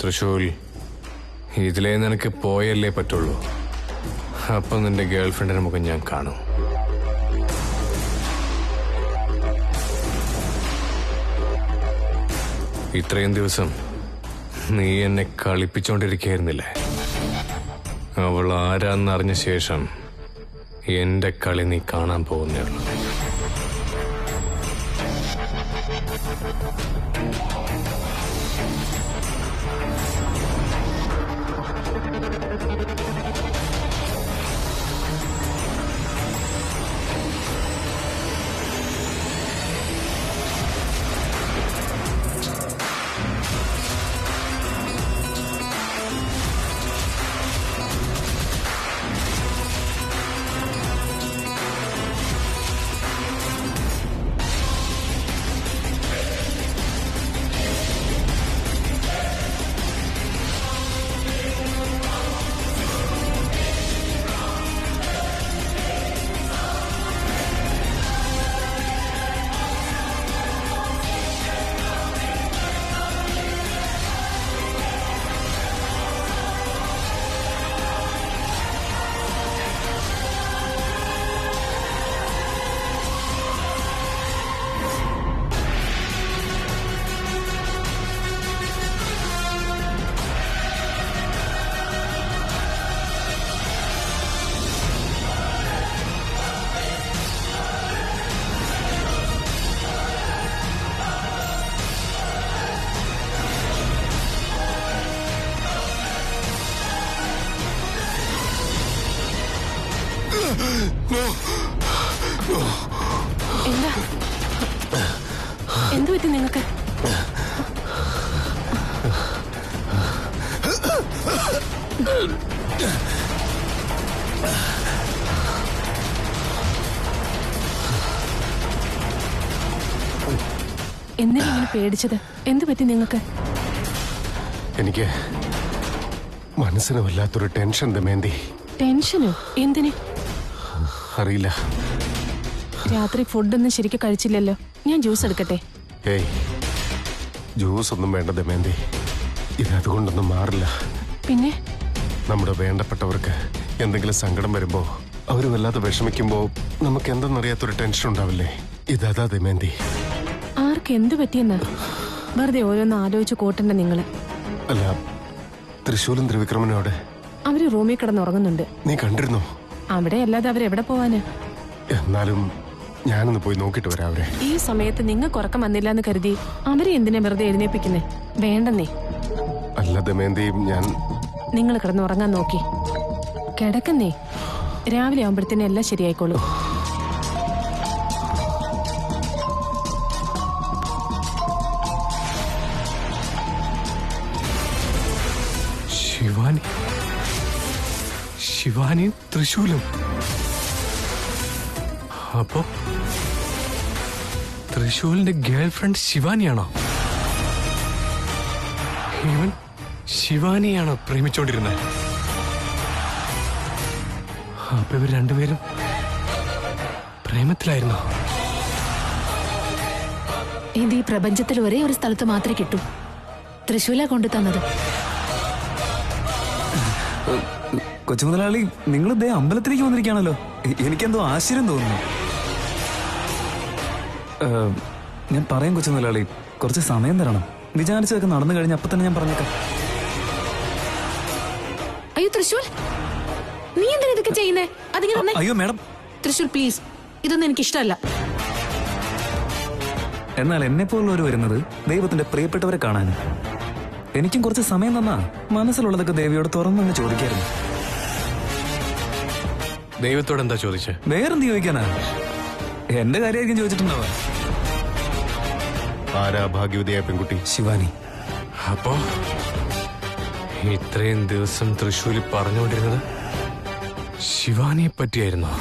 തൃശൂൽ, ഇതിലേ നിനക്ക് പോയല്ലേ പറ്റുള്ളൂ. അപ്പൊ നിന്റെ ഗേൾഫ്രണ്ടിന്റെ മുഖം ഞാൻ കാണും. ഇത്രയും ദിവസം നീ എന്നെ കളിപ്പിച്ചോണ്ടിരിക്കുകയായിരുന്നില്ലേ? അവൾ ആരാന്നറിഞ്ഞ ശേഷം എന്റെ കളി നീ കാണാൻ പോകുന്നേ ഉള്ളൂ. എന്താ എന്തു പറ്റി നിങ്ങൾക്ക്? എന്തിനാ ഇങ്ങനെ പേടിച്ചത്? എന്തു പറ്റി നിങ്ങൾക്ക്? എനിക്ക് മനസ്സിന് വല്ലാത്തൊരു ടെൻഷൻ ദമയന്തി. ടെൻഷനോ? എന്തിന്? അറിയില്ല. രാത്രി ഫുഡൊന്നും ശരിക്കും കഴിച്ചില്ലല്ലോ. ഞാൻ ജ്യൂസ് എടുക്കട്ടെ? ഏയ്, ജ്യൂസ് ഒന്നും വേണ്ട ദമയന്തി. ഇതതുകൊണ്ടൊന്നും മാറില്ല. പിന്നെ നമ്മുടെ വേണ്ടപ്പെട്ടവർക്ക് എന്തെങ്കിലും സങ്കടം വരുമ്പോ അവര് വല്ലാതെ വിഷമിക്കുമ്പോ നമുക്ക് എന്തെന്നറിയാത്തൊരു ടെൻഷൻ ഉണ്ടാവില്ലേ? ഇതാ ദമയന്തി. ആർക്ക് എന്തു പറ്റിയെന്നാ? വെറുതെ ഓരോന്ന് ആലോചിച്ച് കൂട്ടണ്ട നിങ്ങള്. അല്ല, തൃശൂലും ത്രിവിക്രമനോട് അവര് റൂമിൽ കിടന്നുറങ്ങുന്നുണ്ട്. നീ കണ്ടിരുന്നോ? അവിടെ അല്ലാതെ അവരെവിടെ പോവാന്? എന്നാലും ഞാനൊന്ന് പോയി നോക്കിട്ട് വരാം അവരെ. ഈ സമയത്ത് നിങ്ങൾക്ക് ഉറക്കം വന്നില്ല എന്ന് കരുതി അവരെ എന്തിനാ വെറുതെ എഴുന്നേപ്പിക്കുന്നേ? വേണ്ടെന്നേ. അല്ല ദമയന്തി, ഞാൻ... നിങ്ങൾ കിടന്നുറങ്ങാൻ നോക്കി. കിടക്കുന്നേ. രാവിലെ ആവുമ്പോഴത്തേനും എല്ലാം ശരിയായിക്കോളൂ. ശിവാനി, ശിവാനി തൃശൂലും. അപ്പോ തൃശൂലിന്റെ ഗേൾഫ്രണ്ട് ശിവാനിയാണോ? ഇവൻ ശിവാനിയാണോ പ്രേമിച്ചോണ്ടിരുന്നത്? അപ്പൊ ഇവർ രണ്ടുപേരും പ്രേമത്തിലായിരുന്നോ? ഇത് ഈ പ്രപഞ്ചത്തിൽ ഒരേ ഒരു സ്ഥലത്ത് മാത്രമേ കിട്ടൂ. തൃശൂല കൊണ്ടു തന്നത്. കൊച്ചുമുതലാളി, നിങ്ങൾ ഇതേ അമ്പലത്തിലേക്ക് വന്നിരിക്കുകയാണല്ലോ. എനിക്കെന്തോ ആശ്ചര്യം തോന്നുന്നു. ഞാൻ പറയാം കൊച്ചുമുതലാളി, കുറച്ച് സമയം തരണം. വിചാരിച്ചതൊക്കെ നടന്നു കഴിഞ്ഞ അപ്പൊ തന്നെ ഞാൻ പറഞ്ഞേക്കാം. അയ്യോ തൃശൂൽ, നീ എന്തിനാ ഇതൊക്കെ ചെയ്യുന്നേ? അതിങ്ങനെ അയ്യോ മാഡം. തൃശൂൽ പ്ലീസ്, ഇതൊന്നും എനിക്ക് ഇഷ്ടമല്ല. എന്നാൽ എന്നെ പോലുള്ളവർ വരുന്നത് ദൈവത്തിന്റെ പ്രിയപ്പെട്ടവരെ കാണാൻ. എനിക്കും കുറച്ച് സമയം തന്നാ മനസ്സിലുള്ളതൊക്കെ ദേവിയോട് തുറന്നു ചോദിക്കായിരുന്നു. ദൈവത്തോട് എന്താ ചോദിച്ചേ? വേറെന്ത് ചോദിക്കാനാ? എന്റെ കാര്യമായിരിക്കും ചോദിച്ചിട്ടുണ്ടാവാ. ആരാ ഭാഗ്യവതിയായ പെൺകുട്ടി? ശിവാനി. അപ്പോ ഇത്രയും ദിവസം തൃശ്ശൂരിൽ പറഞ്ഞുകൊണ്ടിരുന്നത് ശിവാനിയെ പറ്റിയായിരുന്നോ?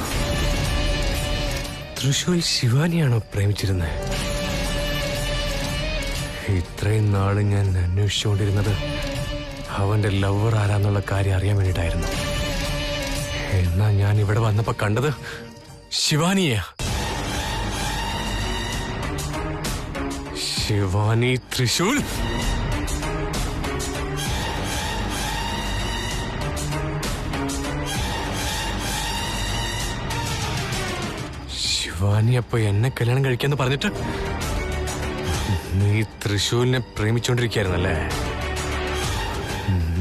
തൃശ്ശൂരിൽ ശിവാനിയാണോ പ്രേമിച്ചിരുന്നത്? ഇത്രയും നാള് ഞാൻ അന്വേഷിച്ചുകൊണ്ടിരുന്നത് അവന്റെ ലവർ ആരാന്നുള്ള കാര്യം അറിയാൻ വേണ്ടിയിട്ടായിരുന്നു. എന്നാ ഞാൻ ഇവിടെ വന്നപ്പോ കണ്ടത് ശിവാനിയാ. ശിവാനി തൃശൂൽ. ശിവാനി അപ്പൊ എന്നെ കല്യാണം കഴിക്കാന്ന് പറഞ്ഞിട്ട് നീ തൃശൂലിനെ പ്രേമിച്ചോണ്ടിരിക്കായിരുന്നല്ലേ?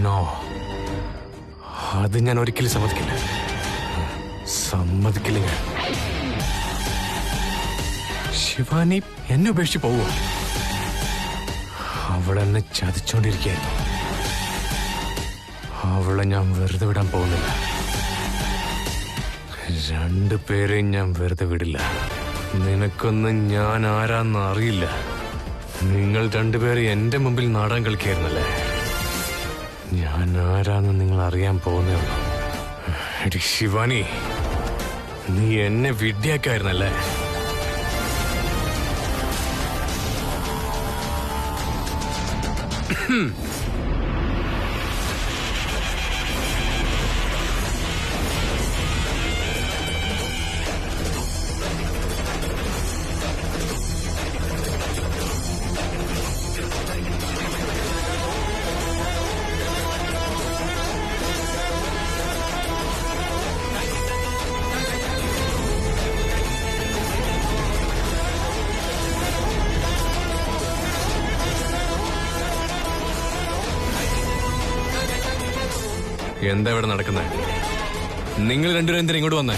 നോ, അത് ഞാൻ ഒരിക്കലും സമ്മതിക്കില്ല. സമ്മതിക്കില്ല ഞാൻ. ശിവാനി എന്നെ ഉപേക്ഷിച്ച് പോവോ? അവളെന്നെ ചതിച്ചോണ്ടിരിക്കായിരുന്നു. അവളെ ഞാൻ വെറുതെ വിടാൻ പോകുന്നില്ല. രണ്ടുപേരെയും ഞാൻ വെറുതെ വിടില്ല. നിനക്കൊന്നും ഞാൻ ആരാന്ന് അറിയില്ല. നിങ്ങൾ രണ്ടുപേരും എന്റെ മുമ്പിൽ നാടൻ കളിക്കായിരുന്നല്ലേ? ഞാൻ ആരാന്ന് നിങ്ങൾ അറിയാൻ പോകുന്നേ ഉള്ളൂ. എടി ശിവാനി, നീ എന്നെ വിഡ്ഢിയാക്കായിരുന്നല്ലേ? എന്താ ഇവിടെ നടക്കുന്നത്? നിങ്ങൾ രണ്ടുപേരും എന്തിനാ ഇങ്ങോട്ട് വന്നേ?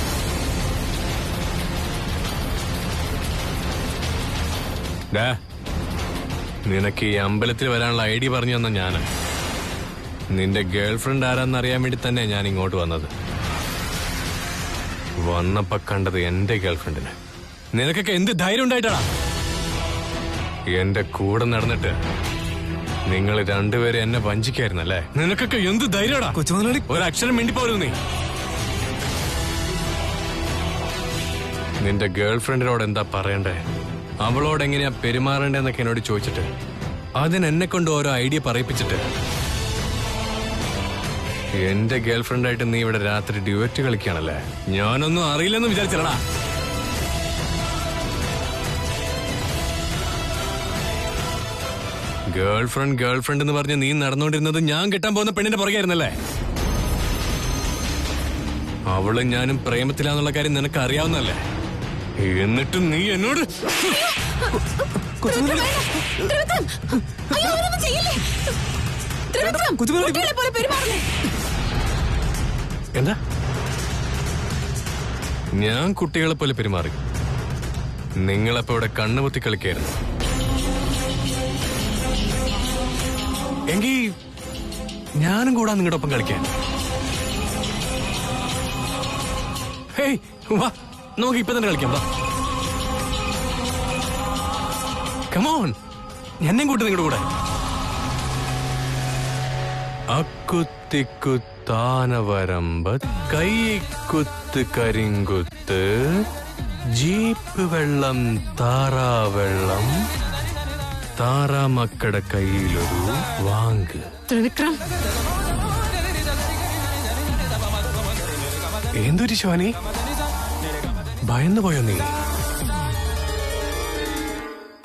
നിനക്ക് ഈ അമ്പലത്തിൽ വരാനുള്ള ഐഡിയ പറഞ്ഞു തന്ന ഞാന്. നിന്റെ ഗേൾഫ്രണ്ട് ആരാന്നറിയാൻ വേണ്ടി തന്നെ ഞാൻ ഇങ്ങോട്ട് വന്നത്. വന്നപ്പോ കണ്ടത് എന്റെ ഗേൾഫ്രണ്ടിന്. നിനക്കൊക്കെ എന്ത് ധൈര്യം ഉണ്ടായിട്ടാ എന്റെ കൂടെ നടന്നിട്ട് നിങ്ങൾ രണ്ടുപേരും എന്നെ വഞ്ചിക്കായിരുന്നല്ലേ? നിനക്കൊക്കെ എന്ത് ധൈര്യടാ? കൊച്ചുമുതലാളി, ഒരക്ഷരം മിണ്ടിപ്പോരുന്നു നീ. നിന്റെ ഗേൾഫ്രണ്ടിനോട് എന്താ പറയണ്ടേ, അവളോട് എങ്ങനെയാ പെരുമാറേണ്ടെന്നൊക്കെ എന്നോട് ചോദിച്ചിട്ട് അതിനെന്നെ കൊണ്ട് ഓരോ ഐഡിയ പറയിപ്പിച്ചിട്ട് എന്റെ ഗേൾഫ്രണ്ടായിട്ട് നീ ഇവിടെ രാത്രി ഡ്യുവറ്റ് കളിക്കുകയാണല്ലേ? ഞാനൊന്നും അറിയില്ലെന്ന് വിചാരിച്ചല്ലടാ. ഗേൾഫ്രണ്ട് എന്ന് പറഞ്ഞ് നീ നടന്നുകൊണ്ടിരുന്നത് ഞാൻ കെട്ടാൻ പോകുന്ന പെണ്ണിന്റെ പുറകെയായിരുന്നല്ലേ? അവളും ഞാനും പ്രേമത്തിലാന്നുള്ള കാര്യം നിനക്ക് അറിയാവുന്നല്ലേ? എന്നിട്ടും നീ എന്നോട് എന്താ? ഞാൻ കുട്ടികളെ പോലെ പെരുമാറി. നിങ്ങളപ്പോ ഇവിടെ കണ്ണുപൊത്തി കളിക്കായിരുന്നു. എങ്കിൽ ഞാനും കൂടാ നിങ്ങളുടെ ഒപ്പം കളിക്കാൻ. ഹേയ് വാ, നമുക്ക് ഇപ്പൊ തന്നെ കളിക്കാം. വാ, കമോൺ, എന്നെയും കൂട്ടി നിങ്ങളുടെ കൂടെ. അക്കുത്തിക്കുത്താനവരമ്പ് കൈക്കുത്ത് കരിങ്കുത്ത് ജീപ്പ് വെള്ളം താറാവെള്ളം താറാമക്കടെ കയ്യിലൊരു വാങ്ക്. ത്രിവിക്രം, എന്തൊരു ശിവാനി, ഭയന്നു പോയോ നീ?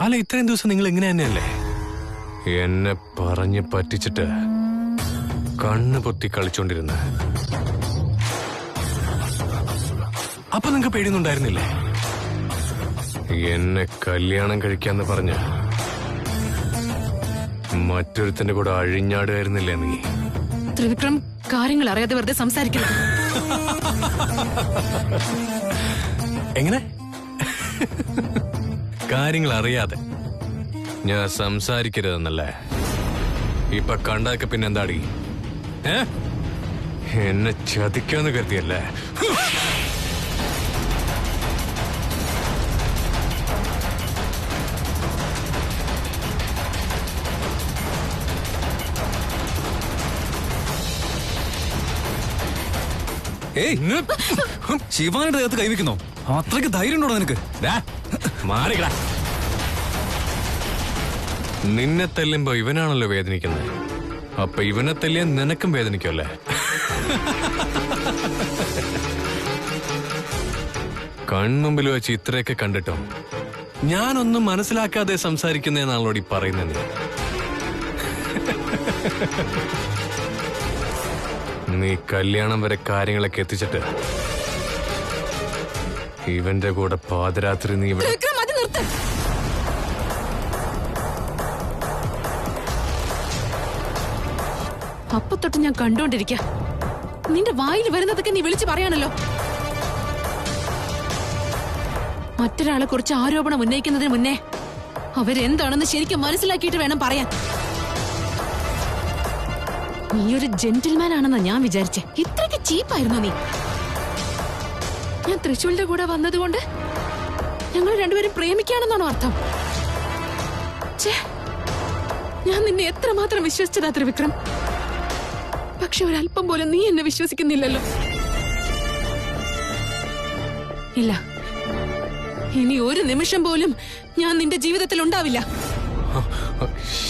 അല്ല, ഇത്രയും ദിവസം നിങ്ങൾ ഇങ്ങനെ തന്നെയല്ലേ? എന്നെ പറഞ്ഞ് പറ്റിച്ചിട്ട് കണ്ണ് പൊത്തി കളിച്ചോണ്ടിരുന്ന. അപ്പൊ നിങ്ങക്ക് പേടിയൊന്നുണ്ടായിരുന്നില്ലേ? എന്നെ കല്യാണം കഴിക്കാന്ന് പറഞ്ഞ് മറ്റൊരുത്തിന്റെ കൂടെ അഴിഞ്ഞാടുകയായിരുന്നില്ലേ നീ? ത്രിവിക്രം, കാര്യങ്ങൾ അറിയാതെ വെറുതെ സംസാരിക്കരുത്. എങ്ങനെ? കാര്യങ്ങൾ അറിയാതെ ഞാൻ സംസാരിക്കരുതെന്നല്ലേ? ഇപ്പൊ കണ്ടാക്ക പിന്നെന്താടി? എന്നെ ചതിക്കാന്ന് കരുതിയല്ലേ? ശിവാനിയുടെ ദേഹത്ത് കൈവയ്ക്കുന്നോ? അത്രയ്ക്ക് ധൈര്യം ഉണ്ടോ നിനക്ക്? മാറിക്കടാ. നിന്നെ തല്ലുമ്പോ ഇവനാണല്ലോ വേദനിക്കുന്നത്. അപ്പൊ ഇവനെ തല്ലിയാൻ നിനക്കും വേദനിക്കുമല്ലേ? കൺമുമ്പിൽ വെച്ച് ഇത്രയൊക്കെ കണ്ടിട്ടോ ഞാനൊന്നും മനസ്സിലാക്കാതെ സംസാരിക്കുന്നേന്നാളോടി പറയുന്നത്. നീ കല്യാണം വരെ കാര്യങ്ങളൊക്കെ എത്തിച്ചിട്ട് ഇവന്റെ കൂടെ പാതിരാത്രി നീ ഇവിടെ ത്രിവിക്രം, അത് നിർത്ത്. അപ്പൊ തൊട്ട് ഞാൻ കണ്ടോണ്ടിരിക്ക. നിന്റെ വായിൽ വരുന്നതൊക്കെ നീ വിളിച്ചു പറയാണല്ലോ. മറ്റൊരാളെ കുറിച്ച് ആരോപണം ഉന്നയിക്കുന്നതിന് മുന്നേ അവരെന്താണെന്ന് ശരിക്കും മനസ്സിലാക്കിയിട്ട് വേണം പറയാൻ. നീ ഒരു ജെന്റിൽമാൻ ആണെന്നാ ഞാൻ വിചാരിച്ചേ. ഇത്രയ്ക്ക് ചീപ്പായിരുന്നു നീ. ഞാൻ തൃശ്ശൂലിന്റെ കൂടെ വന്നതുകൊണ്ട് ഞങ്ങൾ രണ്ടുപേരും പ്രേമിക്കാണെന്നാണോ അർത്ഥം? ഛേ, ഞാൻ നിന്നെ എത്രമാത്രം വിശ്വസിച്ചതാ ത്രിവിക്രം. പക്ഷെ ഒരല്പം പോലും നീ എന്നെ വിശ്വസിക്കുന്നില്ലല്ലോ. ഇല്ല, ഇനി ഒരു നിമിഷം പോലും ഞാൻ നിന്റെ ജീവിതത്തിൽ ഉണ്ടാവില്ല.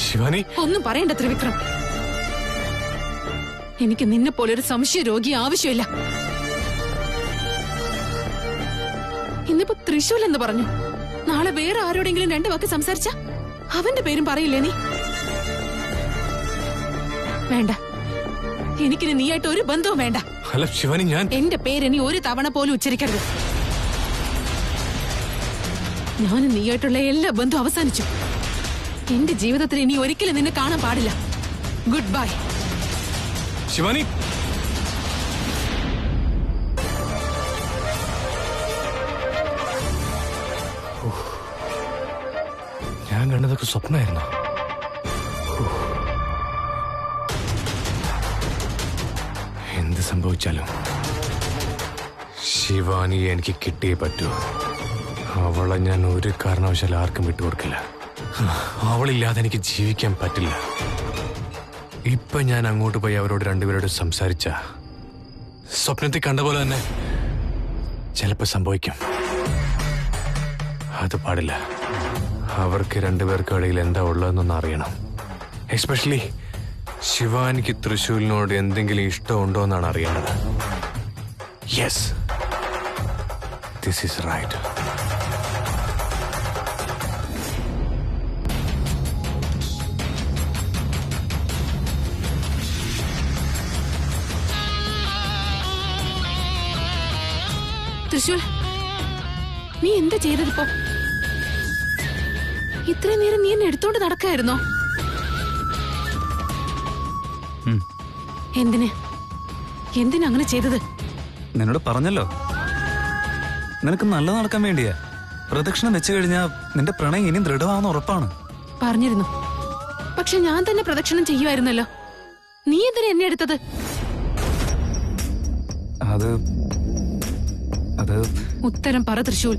ശിവാനി, ഒന്നും പറയണ്ട ത്രിവിക്രം. എനിക്ക് നിന്നെ പോലെ ഒരു സംശയ രോഗി ആവശ്യമില്ല. ഇന്നിപ്പോ തൃശൂൽ എന്ന് പറഞ്ഞു, നാളെ വേറെ ആരോടെങ്കിലും രണ്ടു വാക്ക് സംസാരിച്ച അവന്റെ പേരും പറയില്ലേ നീ? വേണ്ട, എനിക്കിനി നീയായിട്ട് ഒരു ബന്ധവും വേണ്ട. അല്ല ശിവാനി, ഞാൻ എന്റെ പേരിനി ഒരു തവണ പോലും ഉച്ചരിക്കരുത്. ഞാനും നീയായിട്ടുള്ള എല്ലാ ബന്ധവും അവസാനിച്ചു. എന്റെ ജീവിതത്തിൽ ഇനി ഒരിക്കലും നിന്നെ കാണാൻ പാടില്ല. Good bye. ശിവാനി, ഞാൻ കണ്ടതൊക്കെ സ്വപ്നമായിരുന്നു. എന്ത് സംഭവിച്ചാലും ശിവാനിയെ എനിക്ക് കിട്ടിയേ പറ്റൂ. അവളെ ഞാൻ ഒരു കാരണവശാലും ആർക്കും വിട്ടുകൊടുക്കില്ല. അവളില്ലാതെ എനിക്ക് ജീവിക്കാൻ പറ്റില്ല. ഇപ്പൊ ഞാൻ അങ്ങോട്ട് പോയി അവരോട് രണ്ടുപേരോട് സംസാരിച്ച സ്വപ്നത്തിൽ കണ്ട പോലെ തന്നെ ചിലപ്പോ സംഭവിക്കും. അത് പാടില്ല. അവർക്ക് രണ്ടുപേർക്കും ഇടയിൽ എന്താ ഉള്ളതെന്നൊന്ന് അറിയണം. എസ്പെഷ്യലി ശിവാനിക്ക് തൃശ്ശൂലിനോട് എന്തെങ്കിലും ഇഷ്ടമുണ്ടോ എന്നാണ് അറിയേണ്ടത്. Yes, this is right. Trishul, നീ എന്താ ചെയ്തതിപ്പോ? ഇത്രയും നേരം നീ എന്നെ എടുത്തോണ്ട് നടക്കായിരുന്നോ? എന്തിനാ അങ്ങനെ ചെയ്തത്? നിന്നോട് പറഞ്ഞല്ലോ, നിനക്ക് നല്ലത് നടക്കാൻ വേണ്ടിയാ. പ്രദക്ഷിണം വെച്ചു കഴിഞ്ഞാ നിന്റെ പ്രണയം ഇനിയും ദൃഢമാവുന്ന ഉറപ്പാണ്. പറഞ്ഞിരുന്നു. പക്ഷെ ഞാൻ തന്നെ പ്രദക്ഷിണം ചെയ്യുമായിരുന്നല്ലോ. നീ എന്തിനാ എന്നെ എടുത്തത്? അത് ഉത്തരം പറ തൃശൂൽ.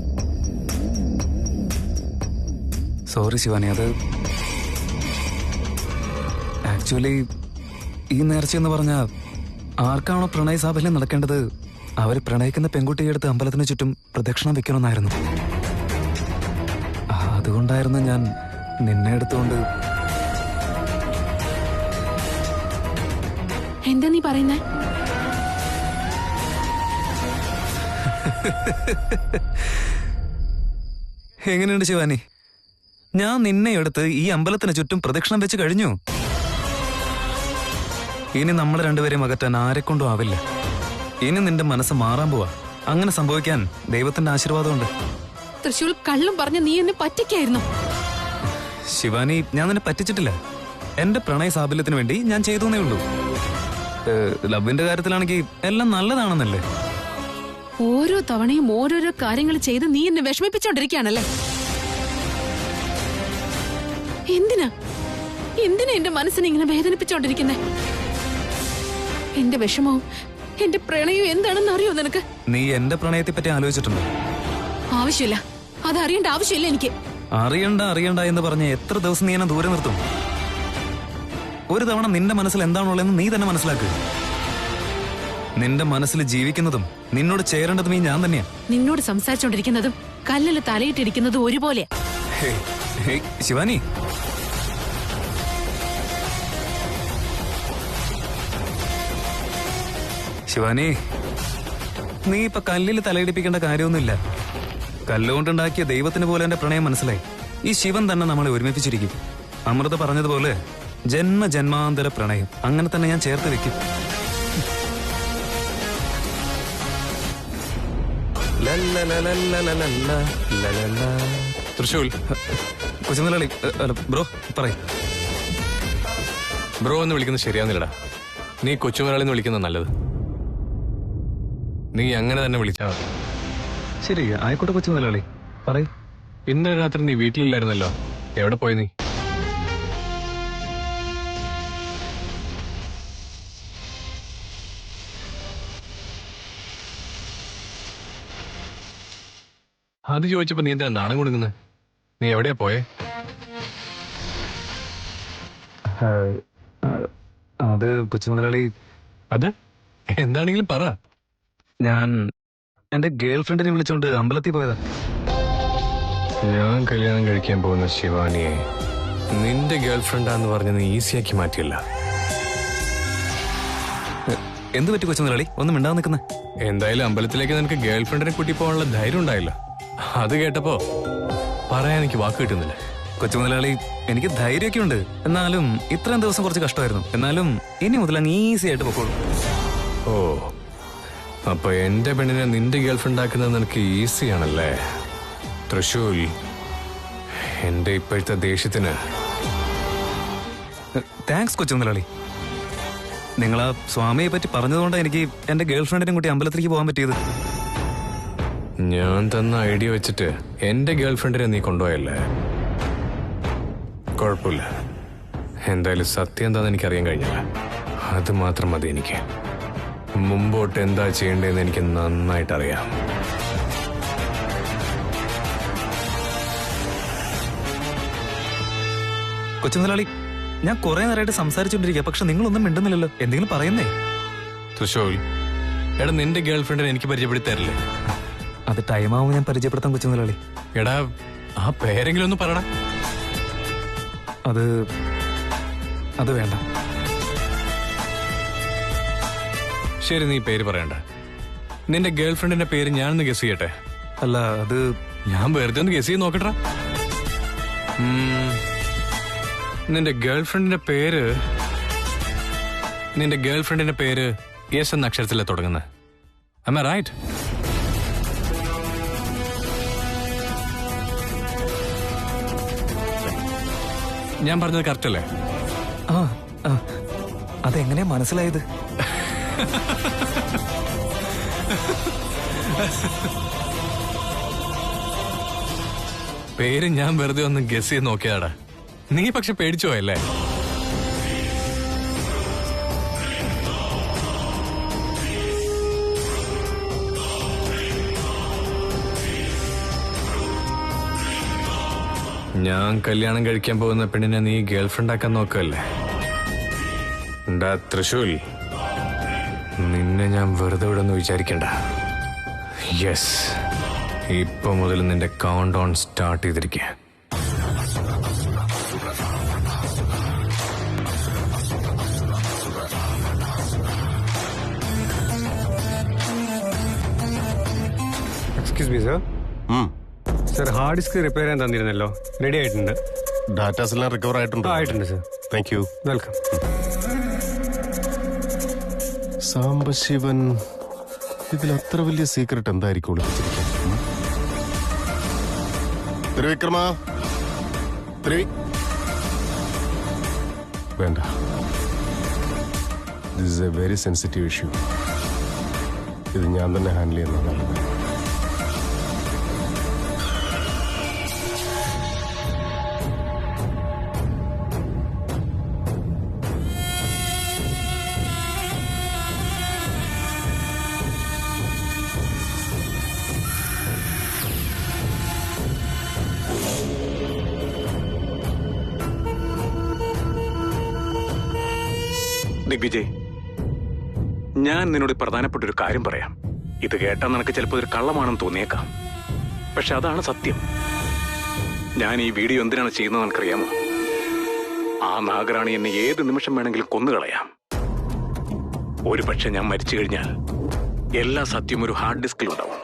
സോറി ശിവാനി, അത് ആക്ച്വലി ഈ നേർച്ച എന്ന് പറഞ്ഞ ആർക്കാണോ പ്രണയ സാഫല്യം നടക്കേണ്ടത് അവർ പ്രണയിക്കുന്ന പെൺകുട്ടിയെ എടുത്ത് അമ്പലത്തിന് ചുറ്റും പ്രദക്ഷിണം വെക്കണമെന്നായിരുന്നു. അതുകൊണ്ടായിരുന്നു ഞാൻ നിന്നെ എടുത്തുകൊണ്ട്. എന്താ നീ പറയുന്നേ? എങ്ങനെയുണ്ട് ശിവാനി? ഞാൻ നിന്നെ എടുത്ത് ഈ അമ്പലത്തിന് ചുറ്റും പ്രദക്ഷിണം വെച്ച് കഴിഞ്ഞു. ഇനി നമ്മൾ രണ്ടുപേരെയും അകറ്റാൻ ആരെക്കൊണ്ടും ആവില്ല. ഇനി നിന്റെ മനസ്സ് മാറാൻ പോവാ. അങ്ങനെ സംഭവിക്കാൻ ദൈവത്തിന്റെ ആശീർവാദമുണ്ട്. തൃശൂൽ, കള്ളും പറഞ്ഞ് നീ എന്നെ പറ്റിക്കായിരുന്നു. ശിവാനി, ഞാൻ നിന്നെ പറ്റിച്ചിട്ടില്ല. എന്റെ പ്രണയ സാഫല്യത്തിന് വേണ്ടി ഞാൻ ചെയ്തേ ഉള്ളൂ. ലവിന്റെ കാര്യത്തിലാണെങ്കിൽ എല്ലാം നല്ലതാണെന്നല്ലേ. ഓരോ തവണയും ഓരോരോ കാര്യങ്ങൾ ചെയ്ത് നീ എന്നെ വിഷമിപ്പിച്ചോണ്ടിരിക്കുകയാണല്ലേ. എന്തിനാ എന്റെ മനസ്സിനെ ഇങ്ങനെ വേദനിപ്പിച്ചോണ്ടിരിക്കുന്നേ? എന്റെ വിഷമവും എന്റെ പ്രണയവും എന്താണെന്ന് അറിയോ നിനക്ക്? നീ എന്റെ പ്രണയത്തെ പറ്റി ആലോചിച്ചിട്ടുണ്ടോ? ആവശ്യമില്ല, അത് അറിയേണ്ട ആവശ്യമില്ല എനിക്ക്. അറിയണ്ട എന്ന് പറഞ്ഞ എത്ര ദിവസം നീ എന്നെ ദൂരെ നിർത്തും? ഒരു തവണ നിന്റെ മനസ്സിൽ എന്താണുള്ളതെന്ന് നീ തന്നെ മനസ്സിലാക്കുക. നിന്റെ മനസ്സിൽ ജീവിക്കുന്നതും നിന്നോട് ചേരേണ്ടതും ഈ ഞാൻ തന്നെയാ. നിന്നോട് സംസാരിച്ചോണ്ടിരിക്കുന്നതും കല്ലിൽ തലയിട്ടിരിക്കുന്നതും ഒരുപോലെ. ശിവാനി, ശിവാനി, നീ ഇപ്പൊ കല്ലിൽ തലയിടിപ്പിക്കേണ്ട കാര്യമൊന്നുമില്ല. കല്ലുകൊണ്ടുണ്ടാക്കിയ ദൈവത്തിന് പോലെ എന്റെ പ്രണയം മനസ്സിലായി. ഈ ശിവൻ തന്നെ നമ്മളെ ഒരുമിപ്പിച്ചിരിക്കും. അമൃത പറഞ്ഞതുപോലെ ജന്മജന്മാന്തര പ്രണയം അങ്ങനെ തന്നെ ഞാൻ ചേർത്ത് വെക്കും. തൃശൂൽ കൊച്ചുമുതലാളി ബ്രോ പറയും. ബ്രോ എന്ന് വിളിക്കുന്നത് ശരിയാവുന്നില്ലടാ. നീ കൊച്ചുമുതലാളി എന്ന് വിളിക്കുന്നത് നല്ലത്. നീ അങ്ങനെ തന്നെ വിളിച്ചാൽ മതി. ശരി, ആയിക്കോട്ടെ കൊച്ചുമുതലാളി, പറയും. ഇന്നലെ രാത്രി നീ വീട്ടിലില്ലായിരുന്നല്ലോ. എവിടെ പോയി നീ? അത് ചോദിച്ചപ്പോ നീ എന്താ നാണം കൊടുക്കുന്നത്? നീ എവിടെയാ പോയേ? അത് കൊച്ചുമുതലാളി, അത് എന്താണെങ്കിലും പറ. ഞാൻ എന്റെ ഗേൾ ഫ്രണ്ടിനെ വിളിച്ചോണ്ട് അമ്പലത്തിൽ പോയതാ. ഞാൻ കല്യാണം കഴിക്കാൻ പോകുന്ന ശിവാനിയെ നിന്റെ ഗേൾഫ്രണ്ടാന്ന് പറഞ്ഞ് നീ ഈസിയാക്കി മാറ്റിയല്ല. എന്ത് പറ്റി കൊച്ചുമുതലാളി, ഒന്നും മിണ്ടാതെ നിൽക്കുന്ന? എന്തായാലും അമ്പലത്തിലേക്ക് നിനക്ക് ഗേൾഫ്രണ്ടിനെ കൂട്ടി പോകാനുള്ള ധൈര്യം ഉണ്ടായില്ല. അത് കേട്ടപ്പോ പറയാൻ എനിക്ക് വാക്ക് കിട്ടുന്നില്ല. കൊച്ചുമുതലാളി, എനിക്ക് ധൈര്യമൊക്കെ ഉണ്ട്. എന്നാലും ഇത്രയും ദിവസം കുറച്ച് കഷ്ടമായിരുന്നു. എന്നാലും ഇനി മുതൽ അങ്ങ് ഈസി ആയിട്ട് പൊക്കോളൂ. ഓ, അപ്പൊ എന്റെ പെണ്ണിനെ നിന്റെ ഗേൾഫ്രണ്ട് ആക്കുന്നത് നിനക്ക് ഈസിയാണല്ലേ? തൃശൂൽ, എന്റെ ഇപ്പോഴത്തെ ദേഷ്യത്തിന് താങ്ക്സ് കൊച്ചുമുതലാളി. നിങ്ങൾ ആ സ്വാമിയെ പറ്റി പറഞ്ഞതുകൊണ്ടാണ് എനിക്ക് എന്റെ ഗേൾഫ്രണ്ടിനെ കൂട്ടി അമ്പലത്തിലേക്ക് പോകാൻ പറ്റിയത്. ഞാൻ തന്ന ഐഡിയ വെച്ചിട്ട് എന്റെ ഗേൾഫ്രണ്ടിനെ നീ കൊണ്ടുപോയല്ലേ? കുഴപ്പമില്ല. എന്തായാലും സത്യം എന്താന്ന് എനിക്കറിയാൻ കഴിഞ്ഞില്ല. അത് മാത്രം മതി എനിക്ക്. മുമ്പോട്ട് എന്താ ചെയ്യേണ്ടതെന്ന് എനിക്ക് നന്നായിട്ടറിയാം. കൊച്ചുമുതലാളി, ഞാൻ കുറെ നേരമായിട്ട് സംസാരിച്ചുകൊണ്ടിരിക്കുക, പക്ഷെ നിങ്ങളൊന്നും മിണ്ടുന്നില്ലല്ലോ. എന്തെങ്കിലും പറയുന്നേ? തൃശൂൽ, എടാ നിന്റെ ഗേൾഫ്രണ്ടിനെ എനിക്ക് പരിചയപ്പെടുത്തി തരില്ലേ? അത് ടൈമാവും, ഞാൻ പരിചയപ്പെടുത്താം കൊച്ചുമുതലാളി. എടാ ആ പേരെങ്കിലും ഒന്ന് പറടാ. അത് വേണ്ട. ശരി, നീ പേര് പറയണ്ട. നിന്റെ ഗേൾഫ്രണ്ടിന്റെ പേര് ഞാനൊന്ന് ഗസ് ചെയ്യട്ടെ? അല്ല, അത് ഞാൻ വെറുതെ ഒന്ന് ഗസ് ചെയ്ത് നോക്കട്ടെ. നിന്റെ ഗേൾഫ്രണ്ടിന്റെ പേര് യെസ് എന്ന അക്ഷരത്തിലെ തുടങ്ങുന്നത്. Am I right? ഞാൻ പറഞ്ഞത് കറക്റ്റ് അല്ലേ? അതെങ്ങനെയാ മനസ്സിലായത്? പേര് ഞാൻ വെറുതെ ഒന്ന് ഗസ് ചെയ്ത് നോക്കിയതാടാ. നീ പക്ഷെ പേടിച്ചു പോയല്ലേ? ഞാൻ കല്യാണം കഴിക്കാൻ പോകുന്ന പെണ്ണിനെ നീ ഗേൾഫ്രണ്ട് ആക്കാൻ നോക്കല്ലേ? ഉണ്ടാ തൃശൂൽ, നിന്നെ ഞാൻ വെറുതെ വിടുന്നു വിചാരിക്കണ്ട. യെസ്, ഇപ്പൊ മുതൽ നിന്റെ കൗണ്ട് ഓൺ സ്റ്റാർട്ട് ചെയ്തിരിക്കുക. Excuse me sir. Sir, hard disk repair ചെയ്യാൻ തന്നിരുന്നല്ലോ, റെഡി ആയിട്ടുണ്ട്. ഡാറ്റാസ് എല്ലാം റിക്കവർ ആയിട്ടുണ്ട്. ആയിട്ടുണ്ട് sir. Thank you. Welcome. Sambasivan, ഇതിൽ അത്ര വലിയ സീക്രട്ട് എന്തായിരിക്കും ഒളിപ്പിച്ചിരിക്കുക? ത്രിവിക്രമ, വേണ്ട. This is a very sensitive issue. ഇത് ഞാൻ തന്നെ ഹാൻഡിൽ ചെയ്യുന്നതാണ്. ദിഗ്വിജയ്, ഞാൻ നിന്നോട് പ്രധാനപ്പെട്ട ഒരു കാര്യം പറയാം. ഇത് കേട്ടാൽ നിനക്ക് ചിലപ്പോൾ ഒരു കള്ളമാണെന്ന് തോന്നിയേക്കാം, പക്ഷെ അതാണ് സത്യം. ഞാൻ ഈ വീഡിയോ എന്തിനാണ് ചെയ്യുന്നത് നിനക്കറിയാമോ? ആ നാഗറാണി എന്നെ ഏത് നിമിഷം വേണമെങ്കിലും കൊന്നുകളയാം. ഒരു പക്ഷെ ഞാൻ മരിച്ചു കഴിഞ്ഞാൽ എല്ലാ സത്യവും ഒരു ഹാർഡ് ഡിസ്കിലുണ്ടാവും.